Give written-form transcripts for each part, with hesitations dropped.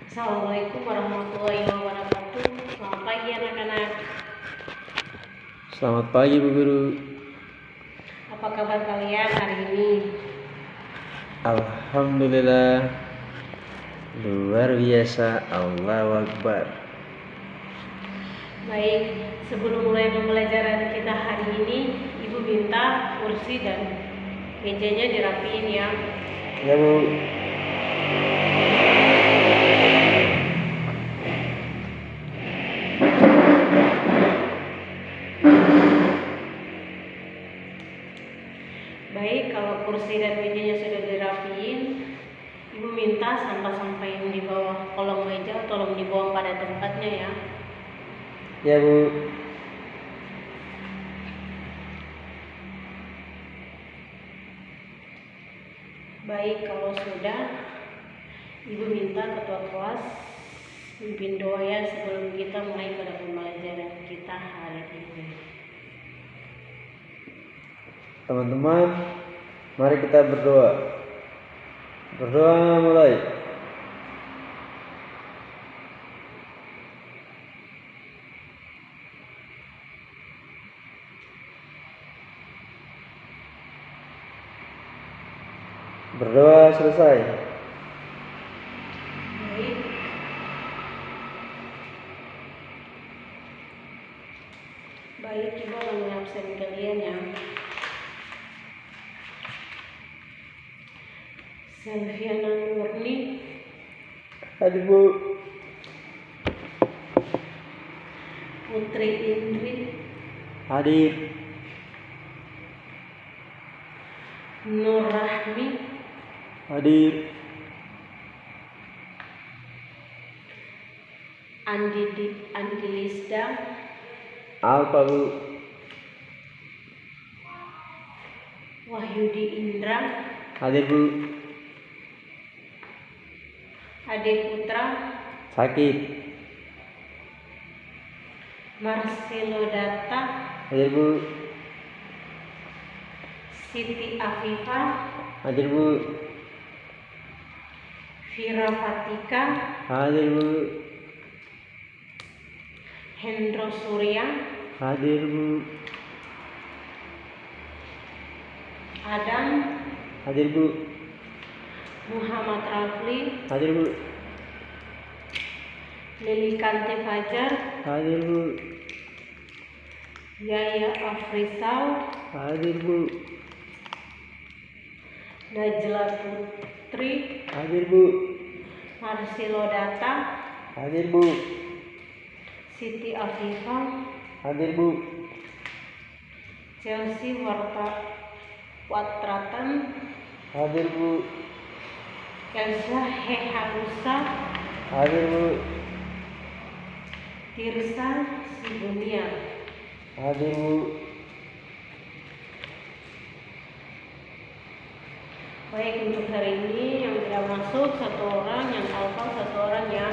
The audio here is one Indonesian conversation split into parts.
Assalamualaikum warahmatullahi wabarakatuh. Selamat pagi anak-anak. Selamat pagi Bu Guru. Apa kabar kalian hari ini? Alhamdulillah, luar biasa. Allahu Akbar. Baik, sebelum mulai pembelajaran kita hari ini, Ibu minta kursi dan mejanya dirapiin ya. Ya Bu. Baik, kalau kursi dan mejanya sudah dirapiin, Ibu minta sampah-sampah yang di bawah kolong meja tolong dibuang pada tempatnya ya. Ya Bu. Baik, kalau sudah, Ibu minta ketua kelas pimpin doa ya sebelum kita mulai pada pembelajaran kita hari ini. Teman-teman, mari kita berdoa. Berdoa mulai. Berdoa selesai. Baik. Baik, Ibu akan mengabsen kalian ya. Selviana Nurni, Hadir Bu. Putri Indri, Hadir. Nur Rahmi, Hadir. Andi Lisda, Alfa Bu. Wahyudi Indra, Hadir Bu. Ade Putra, Sakit. Marcelo Data, Hadir Bu. Siti Afifa, Hadir Bu. Vira Fatika, Hadir Bu. Hendro Surya, Hadir Bu. Adam, Hadir Bu. Muhammad Rafli, Hadir Bu. Lili Kante Fajar, Hadir Bu. Yaya Afrisal, Hadir Bu. Najla Putri, Hadir Bu. Marcelo Data, Hadir Bu. Siti Afifa, Hadir Bu. Chelsea Watratan, Hadir Bu. Elsa Heharusa, Hadir Bu. Tirsa Sibunia. Hadir Bu. Baik, untuk hari ini yang tidak masuk satu orang, yang alfa satu orang ya.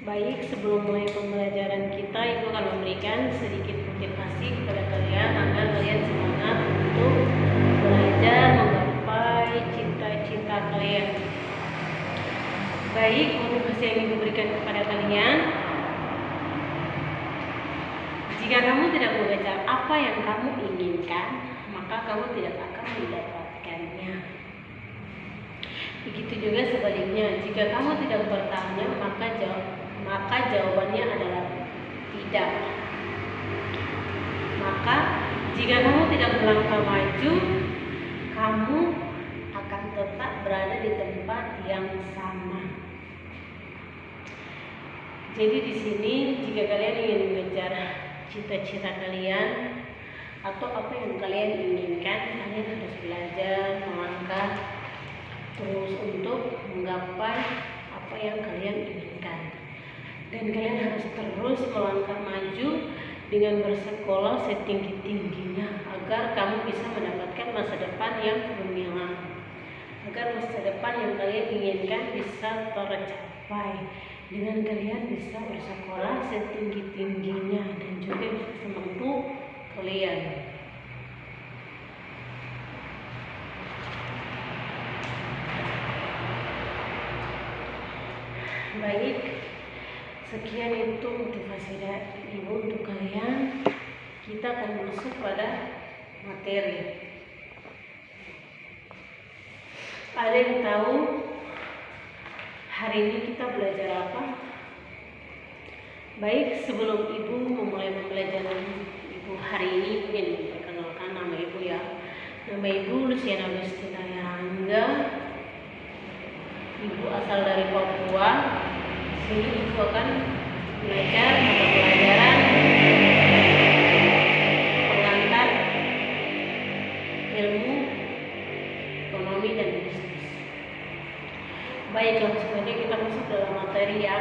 Baik, sebelum mulai pembelajaran kita, Ibu akan memberikan sedikit motivasi kepada kalian agar kalian semangat untuk belajar menggapai cita-cita kalian. Baik, motivasi yang Ibu berikan kepada kalian, jika kamu tidak mengejar apa yang kamu inginkan, maka kamu tidak akan mendapatkannya. Begitu juga sebaliknya, jika kamu tidak bertanya, maka jawabannya adalah tidak. Maka jika kamu tidak melangkah maju, kamu akan tetap berada di tempat yang sama. Jadi di sini jika kalian ingin mengejar cita-cita kalian atau apa yang kalian inginkan, kalian harus belajar melangkah terus untuk menggapai apa yang kalian inginkan. Dan kalian harus terus melangkah maju dengan bersekolah setinggi-tingginya agar kamu bisa mendapatkan masa depan yang gemilang, agar masa depan yang kalian inginkan bisa tercapai dengan kalian bisa bersekolah setinggi-tingginya dan juga bisa menempuh kalian. Baik, sekian itu motivasi dari Ibu untuk kalian. Kita akan masuk pada materi. Ada yang tahu hari ini kita belajar apa? Baik, sebelum Ibu memulai pembelajaran Ibu hari ini, ingin memperkenalkan nama Ibu ya. Nama Ibu Luciana Agustina Yarangga. Ibu asal dari Papua. Sini Ibu akan belajar mata pelajaran pengantar ilmu ekonomi dan bisnis. Baik, langsung saja kita masuk dalam materi ya.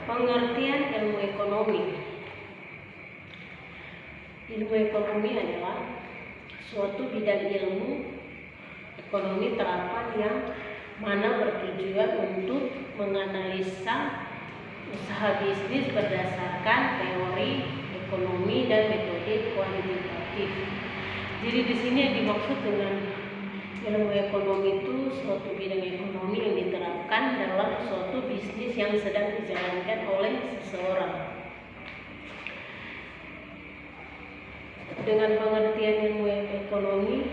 Pengertian ilmu ekonomi. Ilmu ekonomi adalah suatu bidang ilmu ekonomi terapan yang mana bertujuan untuk menganalisa usaha bisnis berdasarkan teori ekonomi dan metode kuantitatif. Jadi di sini yang dimaksud dengan ilmu ekonomi itu suatu bidang ekonomi yang diterapkan dalam suatu bisnis yang sedang dijalankan oleh seseorang. Dengan pengertian ilmu ekonomi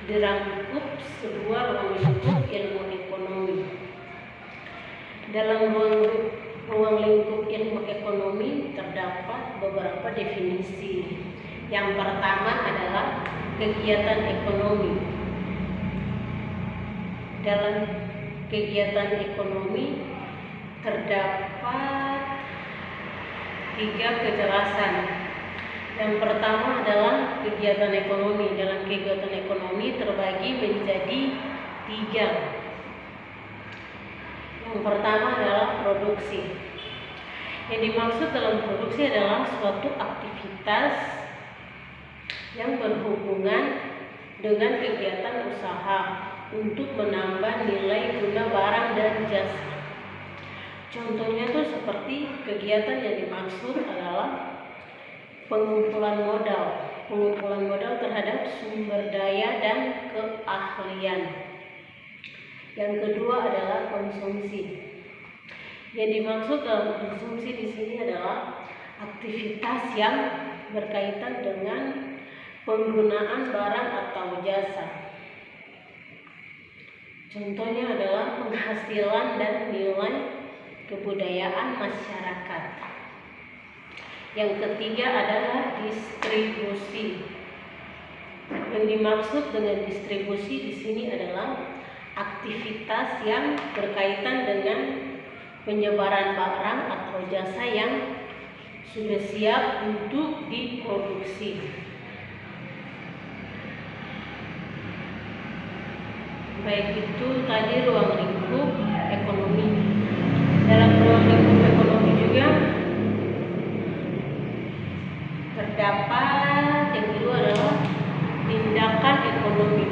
dirangkup sebuah ruang lingkup ilmu ekonomi. Dalam ruang lingkup ilmu ekonomi terdapat beberapa definisi. Yang pertama adalah kegiatan ekonomi. Dalam kegiatan ekonomi terdapat 3 kejelasan. Yang pertama adalah kegiatan ekonomi. Dalam kegiatan ekonomi terbagi menjadi 3. Yang pertama adalah produksi. Yang dimaksud dalam produksi adalah suatu aktivitas yang berhubungan dengan kegiatan usaha untuk menambah nilai guna barang dan jasa. Contohnya tuh seperti kegiatan yang dimaksud adalah pengumpulan modal terhadap sumber daya dan keahlian. Yang kedua adalah konsumsi. Yang dimaksud dalam konsumsi di sini adalah aktivitas yang berkaitan dengan penggunaan barang atau jasa. Contohnya adalah penghasilan dan nilai kebudayaan masyarakat. Yang ketiga adalah distribusi. Yang dimaksud dengan distribusi di sini adalah aktivitas yang berkaitan dengan penyebaran barang atau jasa yang sudah siap untuk diproduksi. Baik, itu tadi ruang lingkup ekonomi. Dalam ruang lingkup ekonomi juga terdapat yang kedua adalah tindakan ekonomi.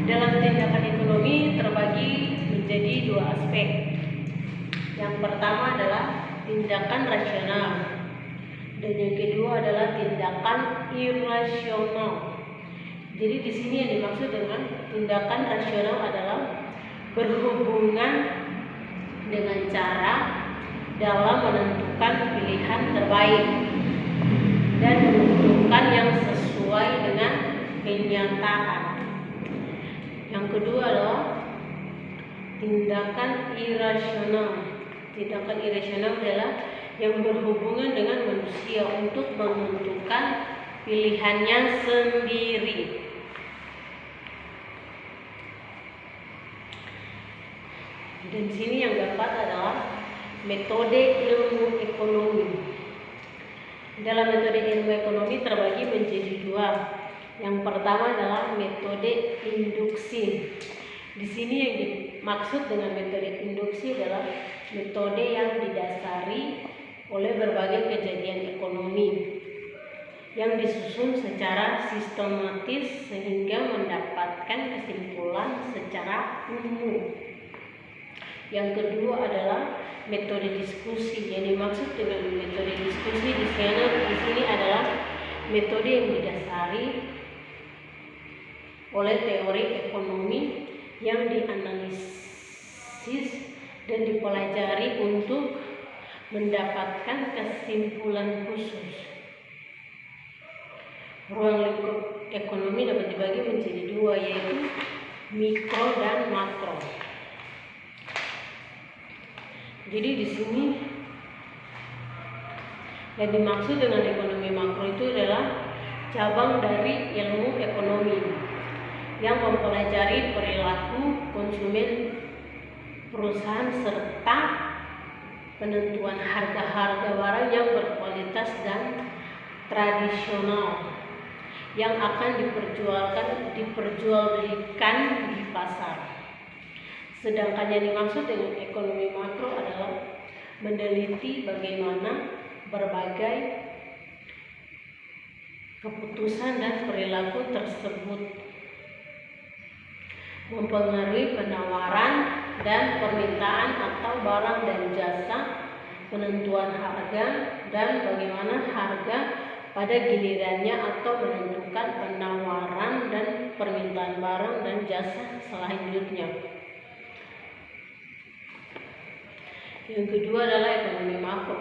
Dalam tindakan ekonomi terbagi menjadi 2 aspek. Yang pertama adalah tindakan rasional dan yang kedua adalah tindakan irasional. Jadi di sini yang dimaksud dengan tindakan rasional adalah berhubungan dengan cara dalam menentukan pilihan terbaik dan menentukan yang sesuai dengan kenyataan. Yang kedua adalah tindakan irasional. Tindakan irasional adalah yang berhubungan dengan manusia untuk menentukan pilihannya sendiri. Dan sini yang keempat adalah metode ilmu ekonomi. Dalam metode ilmu ekonomi terbagi menjadi 2. Yang pertama adalah metode induksi. Di sini yang dimaksud dengan metode induksi adalah metode yang didasari oleh berbagai kejadian ekonomi yang disusun secara sistematis sehingga mendapatkan kesimpulan secara umum. Yang kedua adalah metode diskusi. Yang dimaksud dengan metode diskusi di sini adalah metode yang didasari oleh teori ekonomi yang dianalisis dan dipelajari untuk mendapatkan kesimpulan khusus. Ruang lingkup ekonomi dapat dibagi menjadi dua, yaitu mikro dan makro. Jadi di sini yang dimaksud dengan ekonomi makro itu adalah cabang dari ilmu ekonomi yang mempelajari perilaku konsumen perusahaan serta penentuan harga-harga barang yang berkualitas dan tradisional yang akan diperjualbelikan di pasar. Sedangkan yang dimaksud dengan ekonomi makro adalah meneliti bagaimana berbagai keputusan dan perilaku tersebut mempengaruhi penawaran dan permintaan atau barang dan jasa, penentuan harga, dan bagaimana harga pada gilirannya atau menentukan penawaran dan permintaan barang dan jasa selanjutnya. Yang kedua adalah ekonomi makro.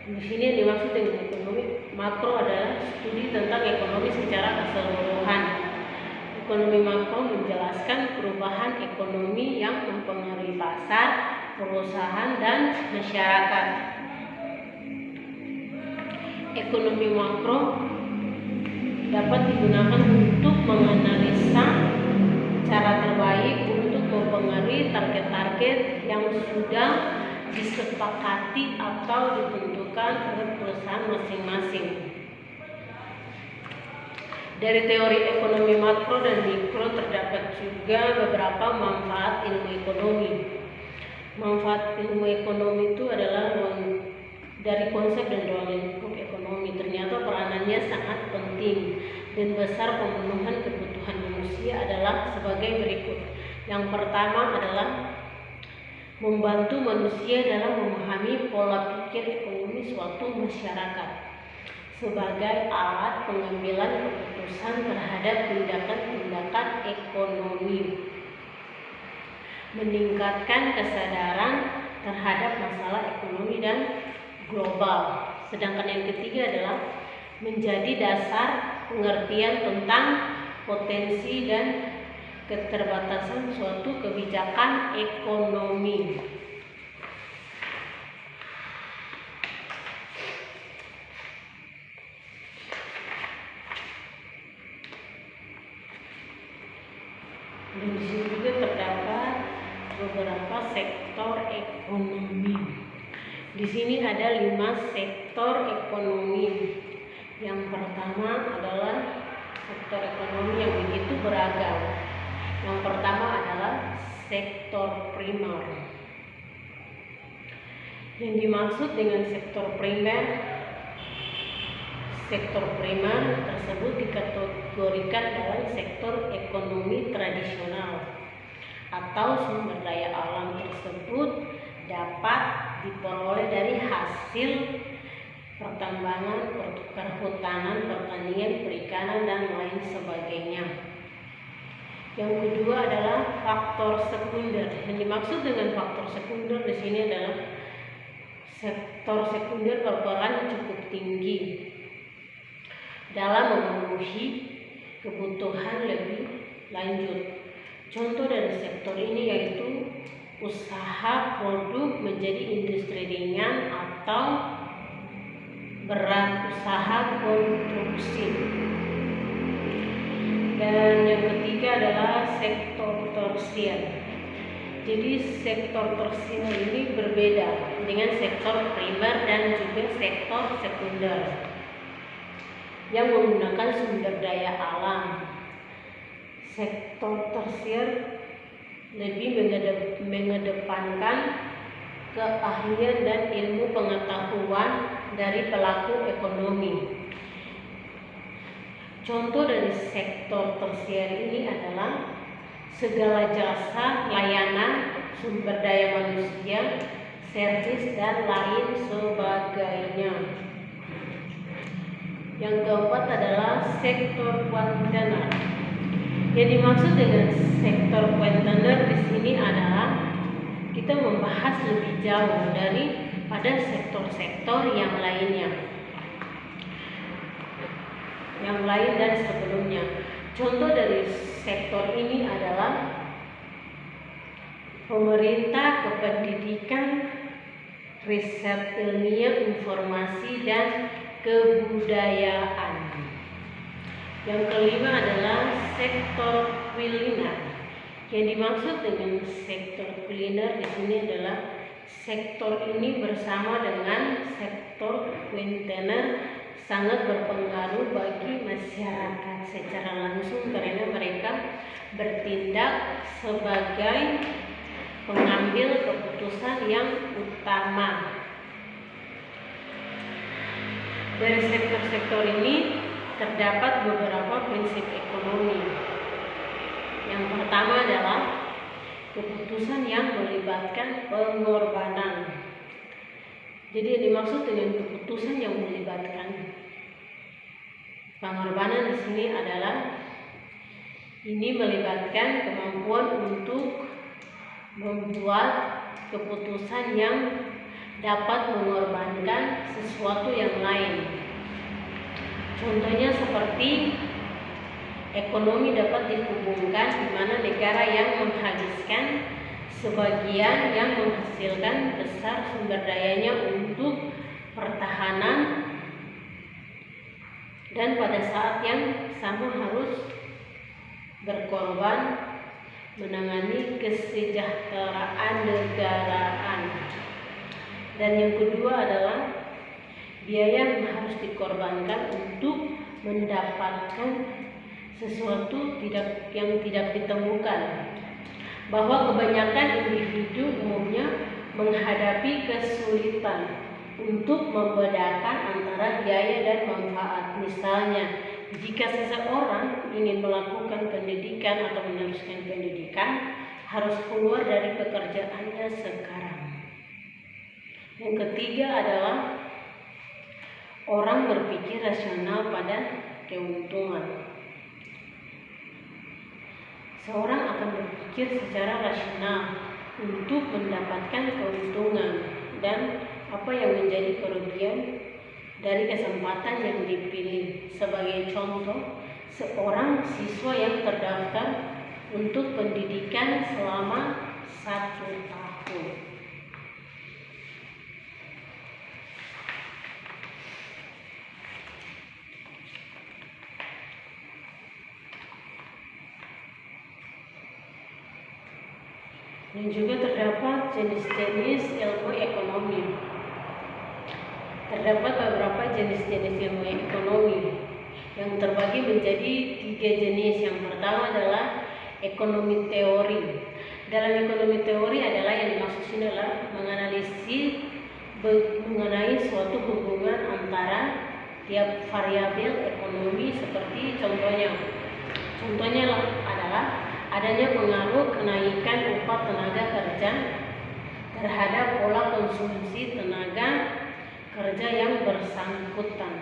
Di sini yang dimaksud dengan ekonomi makro adalah studi tentang ekonomi secara keseluruhan. Ekonomi makro menjelaskan perubahan ekonomi yang mempengaruhi pasar, perusahaan, dan masyarakat. Ekonomi makro dapat digunakan untuk menganalisa cara terbaik untuk mempengaruhi target-target yang sudah disepakati atau ditentukan oleh perusahaan masing-masing. Dari teori ekonomi makro dan mikro terdapat juga beberapa manfaat ilmu ekonomi. Manfaat ilmu ekonomi itu adalah dari konsep dan ruang lingkup ekonomi. Ternyata peranannya sangat penting dan besar. Pemenuhan kebutuhan manusia adalah sebagai berikut. Yang pertama adalah membantu manusia dalam memahami pola pikir ekonomi suatu masyarakat sebagai alat pengambilan keputusan terhadap tindakan-tindakan ekonomi, meningkatkan kesadaran terhadap masalah ekonomi dan global. Sedangkan yang ketiga adalah menjadi dasar pengertian tentang potensi dan keterbatasan suatu kebijakan ekonomi. Dan di sini juga terdapat beberapa sektor ekonomi. Di sini ada 5 sektor ekonomi. Yang pertama adalah sektor ekonomi yang begitu beragam. Yang pertama adalah sektor primer. Yang dimaksud dengan sektor primer tersebut dikategorikan dalam sektor ekonomi tradisional atau sumber daya alam tersebut dapat diperoleh dari hasil pertambangan, perhutanan, pertanian, perikanan, dan lain sebagainya. Yang kedua adalah faktor sekunder. Yang dimaksud dengan faktor sekunder di sini adalah sektor sekunder berperan cukup tinggi dalam memenuhi kebutuhan lebih lanjut. Contoh dari sektor ini yaitu usaha produk menjadi industri ringan atau berat, usaha konstruksi. Dan yang ketiga adalah sektor tersier. Jadi sektor tersier ini berbeda dengan sektor primer dan juga sektor sekunder yang menggunakan sumber daya alam. Sektor tersier lebih mengedepankan keahlian dan ilmu pengetahuan dari pelaku ekonomi. Contoh dari sektor tersier ini adalah segala jasa, layanan, sumber daya manusia, servis, dan lain sebagainya. Yang keempat adalah sektor kontainer. Yang dimaksud dengan sektor kontainer di sini adalah kita membahas lebih jauh daripada sektor-sektor yang lainnya, yang lain dan sebelumnya. Contoh dari sektor ini adalah pemerintah, kependidikan, riset ilmiah, informasi, dan kebudayaan. Yang kelima adalah sektor kuliner. Yang dimaksud dengan sektor kuliner di sini adalah sektor ini bersama dengan sektor kontainer sangat berpengaruh bagi masyarakat secara langsung karena mereka bertindak sebagai pengambil keputusan yang utama. Dari sektor-sektor ini terdapat beberapa prinsip ekonomi. Yang pertama adalah keputusan yang melibatkan pengorbanan. Jadi yang dimaksud dengan keputusan yang melibatkan pengorbanan di sini adalah ini melibatkan kemampuan untuk membuat keputusan yang dapat mengorbankan sesuatu yang lain. Contohnya seperti ekonomi dapat dihubungkan di mana negara yang menghabiskan sebagian yang menghasilkan besar sumber dayanya untuk pertahanan dan pada saat yang sama harus berkorban menangani kesejahteraan negaraan. Dan yang kedua adalah biaya yang harus dikorbankan untuk mendapatkan sesuatu yang tidak ditemukan, bahwa kebanyakan individu umumnya menghadapi kesulitan untuk membedakan antara biaya dan manfaat. Misalnya, jika seseorang ingin melakukan pendidikan atau meneruskan pendidikan, harus keluar dari pekerjaannya sekarang. Yang ketiga adalah orang berpikir rasional pada keuntungan. Seorang akan berpikir secara rasional untuk mendapatkan keuntungan dan apa yang menjadi kerugian dari kesempatan yang dipilih. Sebagai contoh, seorang siswa yang terdaftar untuk pendidikan selama 1 tahun. Dan juga terdapat jenis-jenis ilmu ekonomi. Terdapat beberapa jenis-jenis ilmu ekonomi yang terbagi menjadi 3 jenis. Yang pertama adalah ekonomi teori. Dalam ekonomi teori adalah yang dimaksud sini adalah menganalisis mengenai suatu hubungan antara tiap variabel ekonomi seperti contohnya adalah adanya pengaruh kenaikan upah tenaga kerja terhadap pola konsumsi tenaga kerja yang bersangkutan.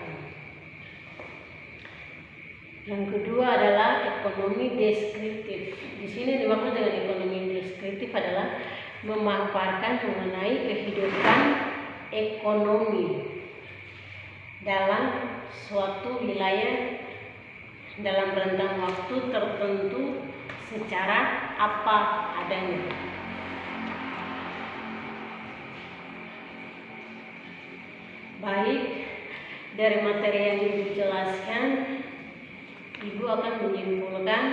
Yang kedua adalah ekonomi deskriptif. Di sini dimaksud dengan ekonomi deskriptif adalah memaparkan mengenai kehidupan ekonomi dalam suatu wilayah dalam rentang waktu tertentu secara apa adanya. Baik, dari materi yang dijelaskan, Ibu akan menyimpulkan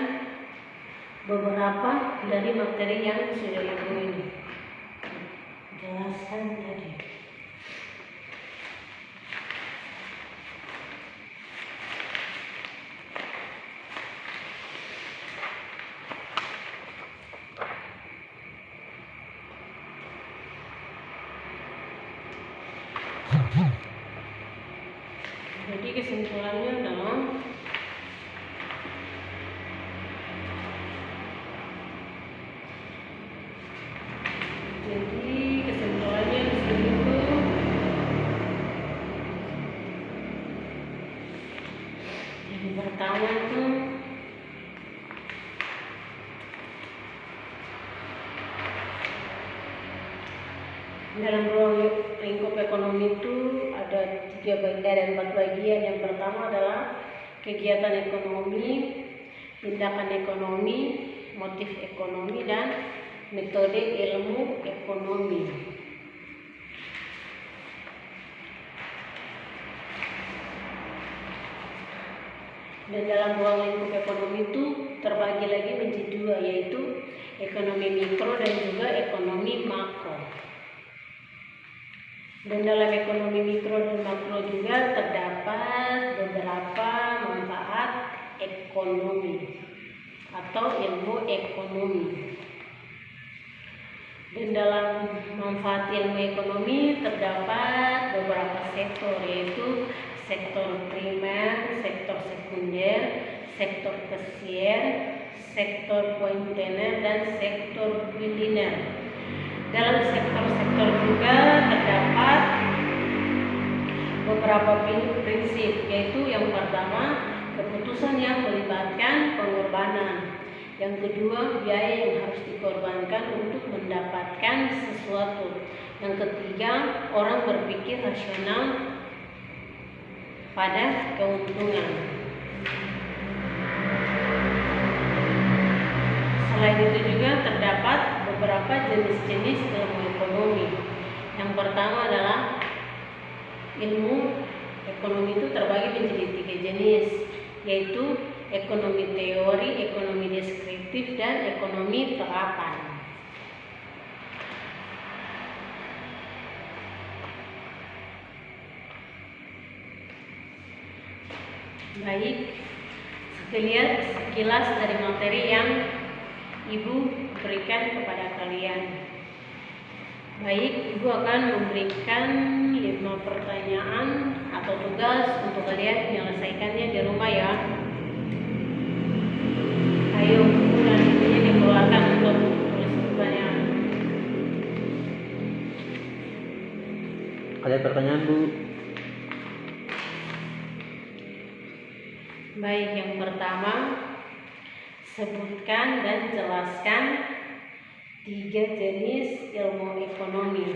beberapa dari materi yang sudah Ibu jelaskan tadi. Jadi kesimpulannya adalah Dalam ruang lingkup ekonomi itu ada 4 bagian. Yang pertama adalah kegiatan ekonomi, tindakan ekonomi, motif ekonomi, dan metode ilmu ekonomi. Dan dalam ruang lingkup ekonomi itu terbagi lagi menjadi 2, yaitu ekonomi mikro dan juga ekonomi makro. Dan dalam ekonomi mikro dan makro juga terdapat beberapa manfaat ekonomi atau ilmu ekonomi. Dan dalam manfaat ilmu ekonomi terdapat beberapa sektor, yaitu sektor primer, sektor sekunder, sektor tersier, sektor kuintener, dan sektor kuliner. Dalam sektor-sektor juga terdapat beberapa prinsip, yaitu yang pertama, keputusan yang melibatkan pengorbanan. Yang kedua, biaya yang harus dikorbankan untuk mendapatkan sesuatu. Yang ketiga, orang berpikir rasional pada keuntungan. Selain itu juga terdapat beberapa jenis-jenis ilmu ekonomi. Yang pertama adalah ilmu ekonomi itu terbagi menjadi 3 jenis, yaitu ekonomi teori, ekonomi deskriptif, dan ekonomi terapan. Baik, sekilas dari materi yang Ibu berikan kepada kalian. Baik, Ibu akan memberikan 5 pertanyaan atau tugas untuk kalian menyelesaikannya di rumah ya. Ayo, buku dan bukunya dikeluarkan untuk tulis pertanyaan. Ada pertanyaan, Bu? Baik, yang pertama, sebutkan dan jelaskan 3 jenis ilmu ekonomi.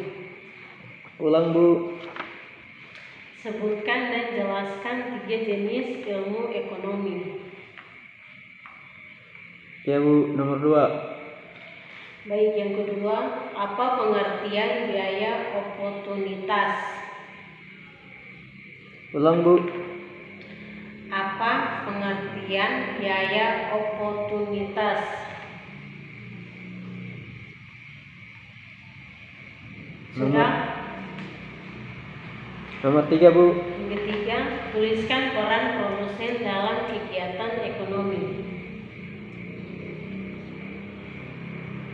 Ulang, Bu. Sebutkan dan jelaskan 3 jenis ilmu ekonomi. Ya, Bu. Nomor 2. Baik, yang kedua, apa pengertian biaya oportunitas? Ulang, Bu. Apa pengertian biaya oportunitas? Sudah? Nomor 3, Bu. Yang ketiga, tuliskan peran produsen dalam kegiatan ekonomi.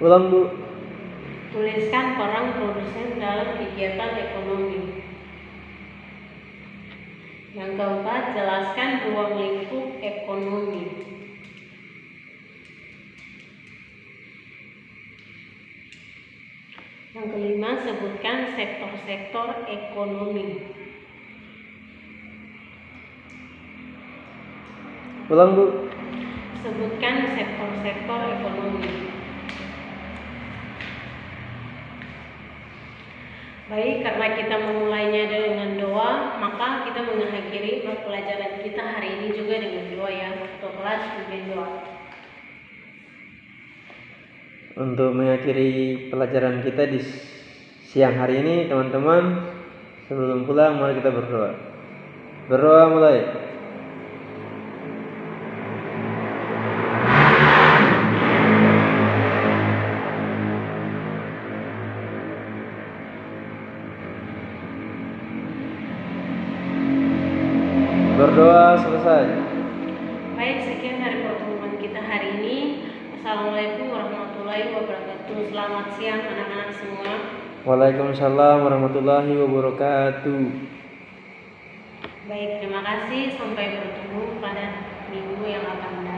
Ulang, Bu. Tuliskan peran produsen dalam kegiatan ekonomi. Yang keempat, jelaskan ruang lingkup ekonomi. Yang kelima, sebutkan sektor-sektor ekonomi. Ulang, Bu. Sebutkan sektor-sektor ekonomi. Baik, karena kita memulainya dengan doa, maka kita mengakhiri pelajaran kita hari ini juga dengan doa ya, atau kelas pimpin doa. Untuk mengakhiri pelajaran kita di siang hari ini, teman-teman, sebelum pulang mari kita berdoa. Berdoa mulai. Berdoa selesai. Baik, sekian dari pertemuan kita hari ini. Assalamualaikum warahmatullahi wabarakatuh. Selamat siang anak-anak semua. Waalaikumsalam warahmatullahi wabarakatuh. Baik, terima kasih. Sampai bertemu pada minggu yang akan datang.